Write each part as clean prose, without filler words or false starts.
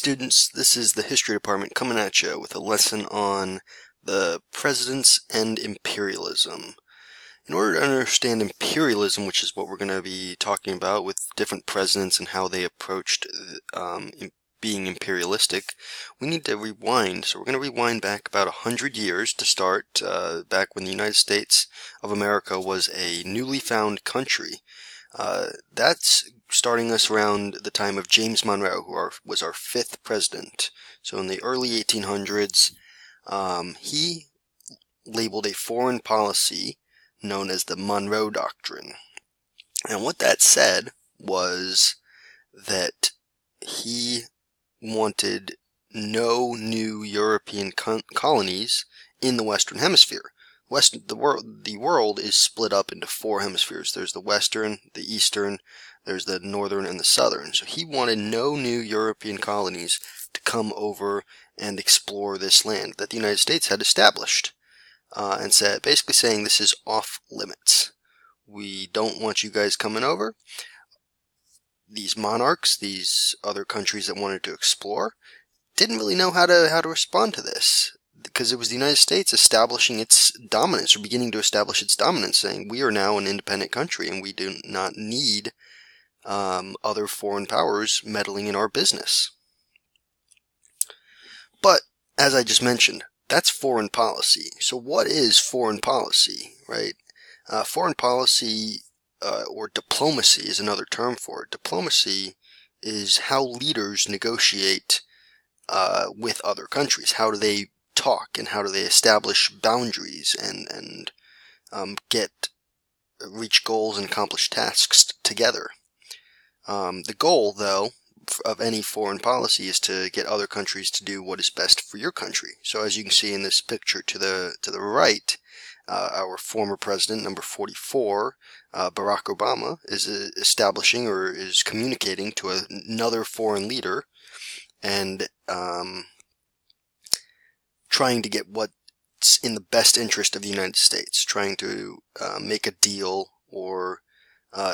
students, this is the History Department coming at you with a lesson on the presidents and imperialism. In order to understand imperialism, which is what we're going to be talking about with different presidents and how they approached being imperialistic, we need to rewind. So we're going to rewind back about 100 years to start, back when the United States of America was a newly found country. That's starting us around the time of James Monroe, who was our 5th president. So in the early 1800s, he labeled a foreign policy known as the Monroe Doctrine. And what that said was that he wanted no new European colonies in the Western Hemisphere. The world is split up into 4 hemispheres. There's the Western, the Eastern, there's the Northern, and the Southern. So he wanted no new European colonies to come over and explore this land that the United States had established. And basically saying this is off limits. We don't want you guys coming over. These monarchs, these other countries that wanted to explore, didn't really know how to respond to this, because it was the United States establishing its dominance, or beginning to establish its dominance, saying we are now an independent country and we do not need other foreign powers meddling in our business. But, as I just mentioned, that's foreign policy. So what is foreign policy, right? Foreign policy, or diplomacy is another term for it. Diplomacy is how leaders negotiate with other countries. How do they talk, and how do they establish boundaries and reach goals and accomplish tasks together. The goal, though, of any foreign policy is to get other countries to do what is best for your country. So as you can see in this picture to the right, our former president, number 44, Barack Obama, is establishing or is communicating to another foreign leader and trying to get what's in the best interest of the United States, trying to make a deal or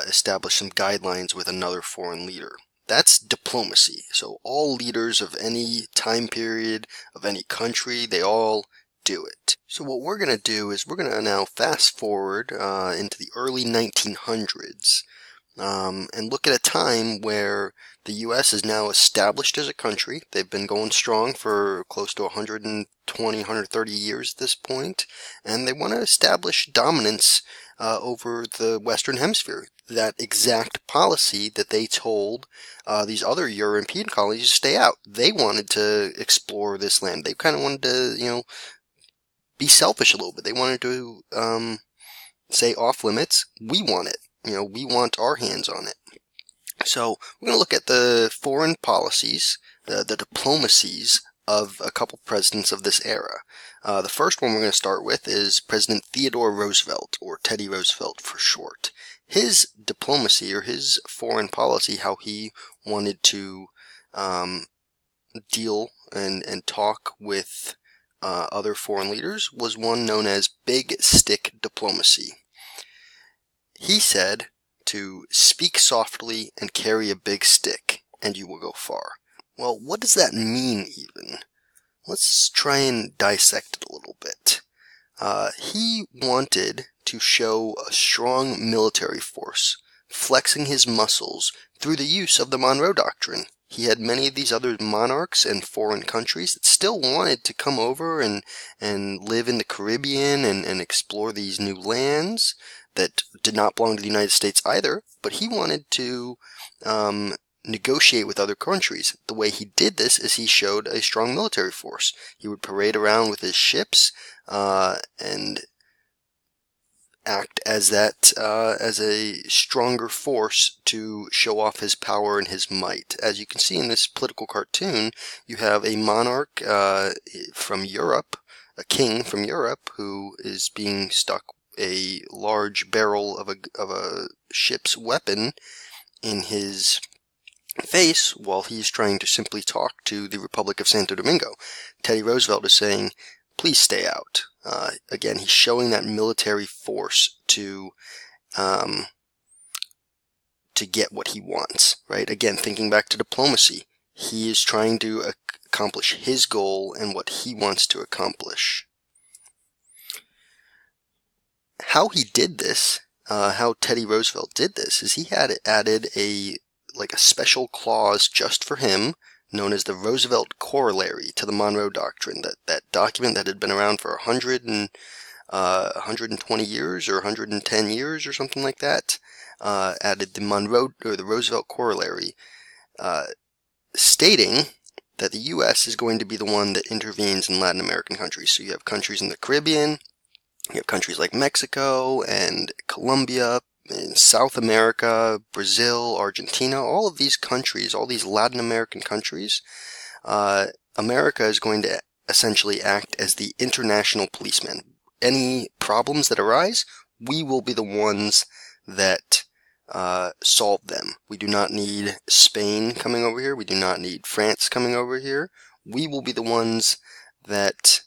establish some guidelines with another foreign leader. That's diplomacy. So all leaders of any time period, of any country, they all do it. So what we're going to do is we're going to now fast forward into the early 1900s and look at a time where the U.S. is now established as a country. They've been going strong for close to 120, 130 years at this point, and they want to establish dominance over the Western Hemisphere. That exact policy that they told these other European colonies to stay out. They wanted to explore this land. They kind of wanted to, be selfish a little bit. They wanted to say off limits. We want it. We want our hands on it. So we're going to look at the foreign policies, the diplomacies of a couple presidents of this era. The first one we're going to start with is President Theodore Roosevelt, or Teddy Roosevelt for short. His diplomacy, or his foreign policy, how he wanted to deal and talk with other foreign leaders, was one known as big stick diplomacy. He said to speak softly and carry a big stick, and you will go far. Well, what does that mean even? Let's try and dissect it a little bit. He wanted to show a strong military force, flexing his muscles through the use of the Monroe Doctrine. He had many of these other monarchs and foreign countries that still wanted to come over and live in the Caribbean and explore these new lands that did not belong to the United States either, but he wanted to negotiate with other countries. The way he did this is he showed a strong military force. He would parade around with his ships and act as a stronger force to show off his power and his might. As you can see in this political cartoon, you have a monarch from Europe, a king from Europe, who is being stuck a large barrel of a ship's weapon in his face while he's trying to simply talk to the Republic of Santo Domingo. Teddy Roosevelt is saying, please stay out. Again, he's showing that military force to get what he wants, right? Again, thinking back to diplomacy, He is trying to accomplish his goal and what he wants to accomplish. How he did this, how Teddy Roosevelt did this, is he had added a special clause just for him, known as the Roosevelt Corollary to the Monroe Doctrine. That document that had been around for 120 years or 110 years or something like that, added the Roosevelt Corollary, stating that the U.S. is going to be the one that intervenes in Latin American countries. So you have countries in the Caribbean, you have countries like Mexico and Colombia, in South America, Brazil, Argentina, all of these countries, all these Latin American countries, America is going to essentially act as the international policeman. Any problems that arise, we will be the ones that solve them. We do not need Spain coming over here. We do not need France coming over here. We will be the ones that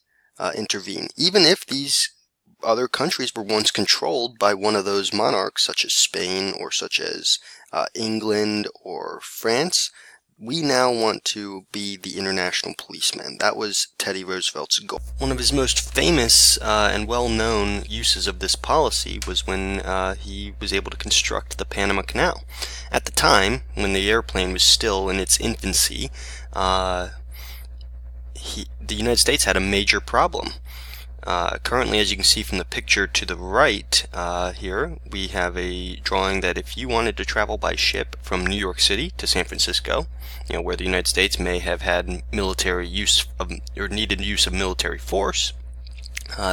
intervene. Even if these other countries were once controlled by one of those monarchs, such as Spain or such as England or France, we now want to be the international policeman. That was Teddy Roosevelt's goal. One of his most famous and well-known uses of this policy was when he was able to construct the Panama Canal. At the time, when the airplane was still in its infancy, the United States had a major problem. Currently, as you can see from the picture to the right here, we have a drawing that if you wanted to travel by ship from New York City to San Francisco, where the United States may have had military use of, or needed use of military force,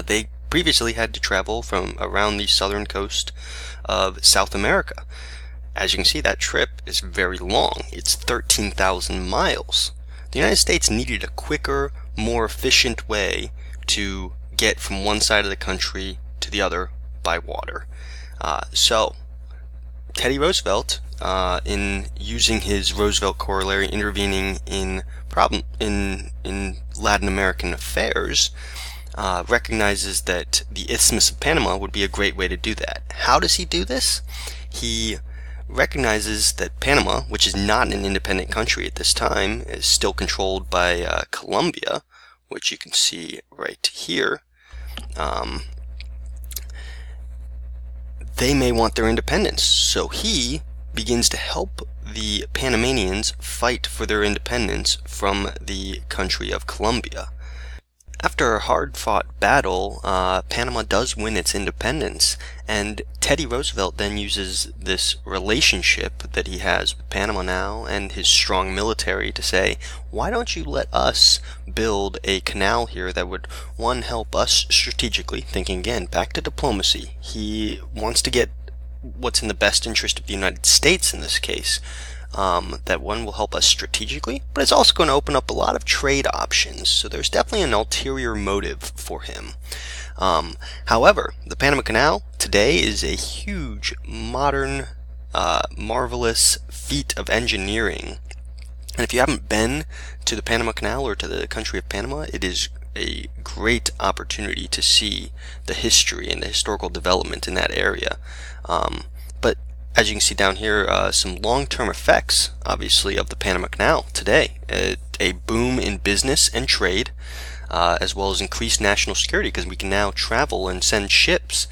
they previously had to travel from around the southern coast of South America. As you can see, that trip is very long. It's 13,000 miles. The United States needed a quicker, more efficient way to get from one side of the country to the other by water. So Teddy Roosevelt, in using his Roosevelt Corollary, intervening in Latin American affairs, recognizes that the Isthmus of Panama would be a great way to do that. How does he do this? He recognizes that Panama, which is not an independent country at this time, is still controlled by Colombia, which you can see right here. They may want their independence, so he begins to help the Panamanians fight for their independence from the country of Colombia. After a hard-fought battle, Panama does win its independence, and Teddy Roosevelt then uses this relationship that he has with Panama now and his strong military to say, why don't you let us build a canal here that would, one, help us strategically, thinking again, back to diplomacy. He wants to get what's in the best interest of the United States in this case. That one will help us strategically, but it's also going to open up a lot of trade options, so there's definitely an ulterior motive for him. However, the Panama Canal today is a huge, modern, marvelous feat of engineering, and if you haven't been to the Panama Canal or to the country of Panama, it is a great opportunity to see the history and the historical development in that area. But as you can see down here, some long-term effects, obviously, of the Panama Canal today. A boom in business and trade, as well as increased national security, because we can now travel and send ships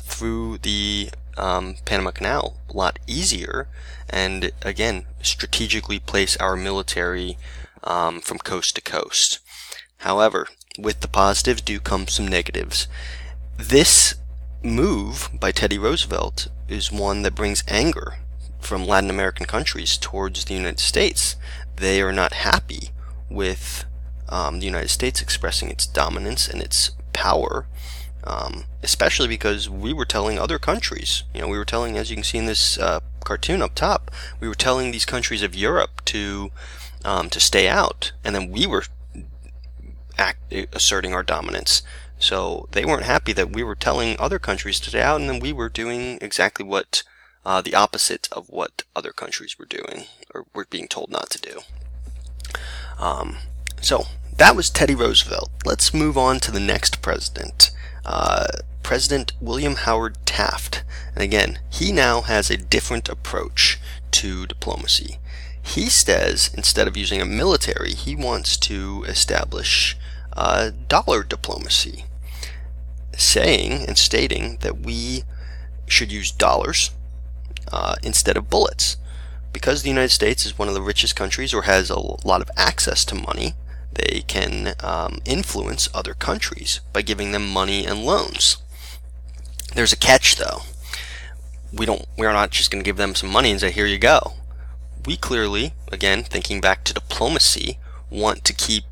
through the Panama Canal a lot easier, and again, strategically place our military from coast to coast. However, with the positives do come some negatives. This move by Teddy Roosevelt is one that brings anger from Latin American countries towards the United States. They are not happy with the United States expressing its dominance and its power, especially because we were telling other countries, we were telling, as you can see in this cartoon up top, we were telling these countries of Europe to stay out, and then we were asserting our dominance. So they weren't happy that we were telling other countries to stay out, and then we were doing exactly what the opposite of what other countries were doing, or were being told not to do. So that was Teddy Roosevelt. Let's move on to the next president, President William Howard Taft. And again, he now has a different approach to diplomacy. He says instead of using a military, he wants to establish dollar diplomacy, saying and stating that we should use dollars instead of bullets. Because the United States is one of the richest countries or has a lot of access to money, they can influence other countries by giving them money and loans. There's a catch, though. We're not just going to give them some money and say, here you go. We clearly, again, thinking back to diplomacy, want to keep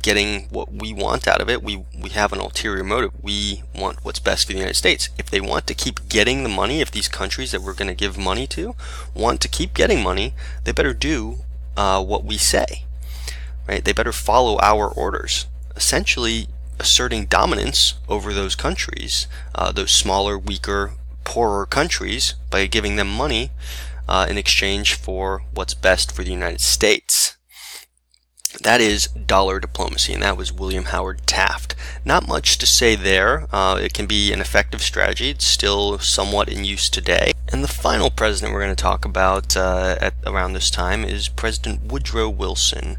getting what we want out of it. We have an ulterior motive. We want what's best for the United States. If they want to keep getting the money, if these countries that we're going to give money to want to keep getting money, they better do what we say, right? They better follow our orders, essentially asserting dominance over those countries, those smaller, weaker, poorer countries, by giving them money in exchange for what's best for the United States. That is dollar diplomacy, and that was William Howard Taft. Not much to say there. It can be an effective strategy. It's still somewhat in use today. And the final president we're going to talk about around this time is President Woodrow Wilson,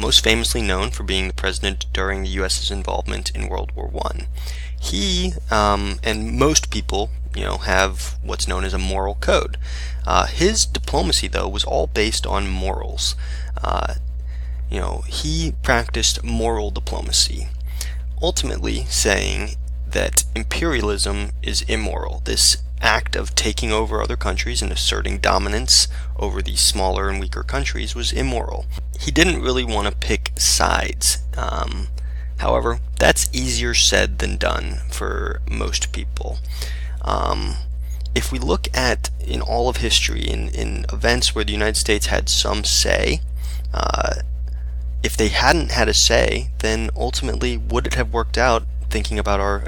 most famously known for being the president during the U.S.'s involvement in World War I. He, and most people, have what's known as a moral code. His diplomacy, though, was all based on morals. He practiced moral diplomacy, ultimately saying that imperialism is immoral. This act of taking over other countries and asserting dominance over these smaller and weaker countries was immoral. He didn't really want to pick sides. However, that's easier said than done for most people. If we look at, in all of history, in events where the United States had some say, if they hadn't had a say, then ultimately would it have worked out, thinking about our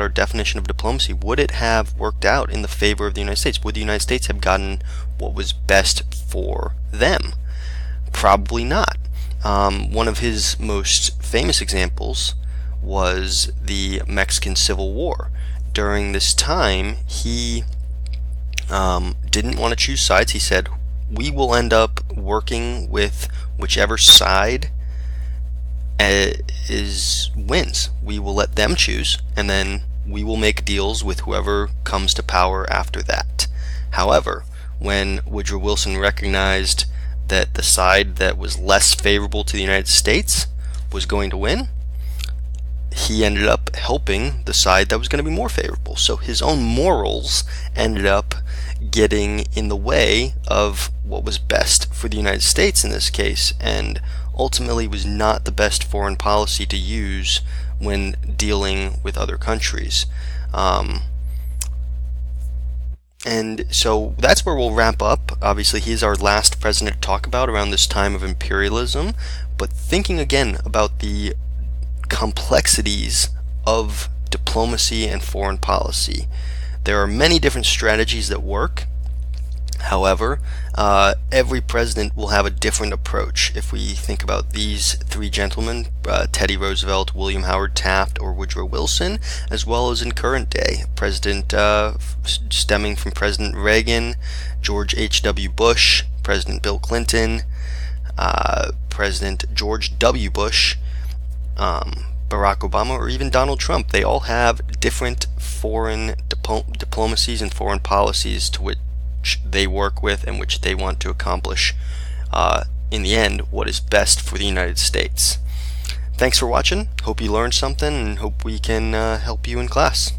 definition of diplomacy, would it have worked out in the favor of the United States? Would the United States have gotten what was best for them? Probably not. One of his most famous examples was the Mexican Civil War. During this time, he didn't want to choose sides. He said, we will end up working with whichever side wins. We will let them choose, and then we will make deals with whoever comes to power after that. However, when Woodrow Wilson recognized that the side that was less favorable to the United States was going to win, he ended up helping the side that was going to be more favorable. So his own morals ended up getting in the way of what was best for the United States in this case, and ultimately was not the best foreign policy to use when dealing with other countries. And so that's where we'll wrap up. Obviously, he's our last president to talk about around this time of imperialism, but thinking again about the complexities of diplomacy and foreign policy. There are many different strategies that work. However, every president will have a different approach. If we think about these three gentlemen, Teddy Roosevelt, William Howard Taft, or Woodrow Wilson, as well as in current day, stemming from President Reagan, George H.W. Bush, President Bill Clinton, President George W. Bush, Barack Obama, or even Donald Trump. They all have different foreign diplomacies and foreign policies to which they work with and which they want to accomplish, in the end, what is best for the United States. Thanks for watching. Hope you learned something, and hope we can help you in class.